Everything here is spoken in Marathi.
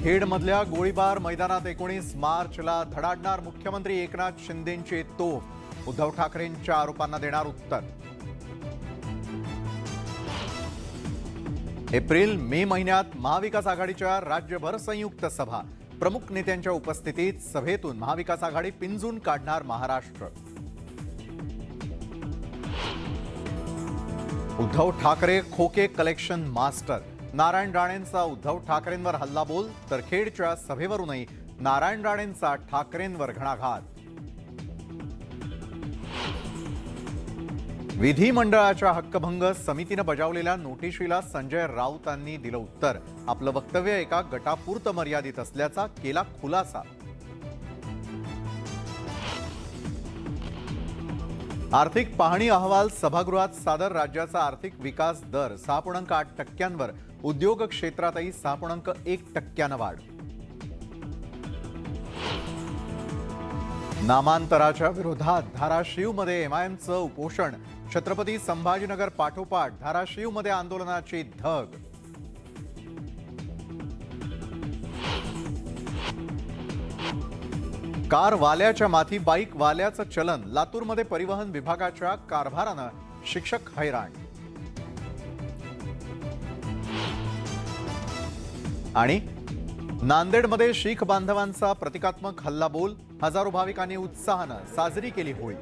खेडमधल्या गोळीबार मैदानात 19 मार्चला धडाडणार मुख्यमंत्री एकनाथ शिंदेंची तोफ। उद्धव ठाकरेंच्या आरोपांना देणार उत्तर। एप्रिल मे महिन्यात महाविकास आघाडीच्या राज्यभर संयुक्त सभा। प्रमुख नेत्यांच्या उपस्थितीत सभेतून महाविकास आघाडी पिंजून काढणार महाराष्ट्र। उद्धव ठाकरे खोके कलेक्शन मास्टर। नारायण राणेंचा उद्धव ठाकरेंवर हल्लाबोल तर खेडच्या सभेवरूनही नारायण राणेंचा ठाकरेंवर घणाघात। विधिमंडळाच्या हक्कभंग समितीने बजावलेल्या नोटिशीला संजय राऊतांनी दिलं उत्तर। आपलं वक्तव्य एका गटापुरतं मर्यादित असल्याचा केला खुलासा। आर्थिक पाहणी अहवाल सभागृहात सादर। राज्याचा आर्थिक विकास दर 6.8%वर। उद्योग क्षेत्रातही 6.1% वाढ। नामांतराच्या विरोधात धाराशिवमध्ये एमआयएमचं उपोषण। छत्रपती संभाजीनगर पाठोपाठ धाराशिवमध्ये आंदोलनाची धग। कार वाल्याच्या माथी बाईक वाल्याचं चलन। लातूरमध्ये परिवहन विभागाच्या कारभारानं शिक्षक हैराण। आणि नांदेडमध्ये शीख बांधवांचा प्रतिकात्मक हल्लाबोल। हजारो भाविकांनी उत्साहानं साजरी केली होळी।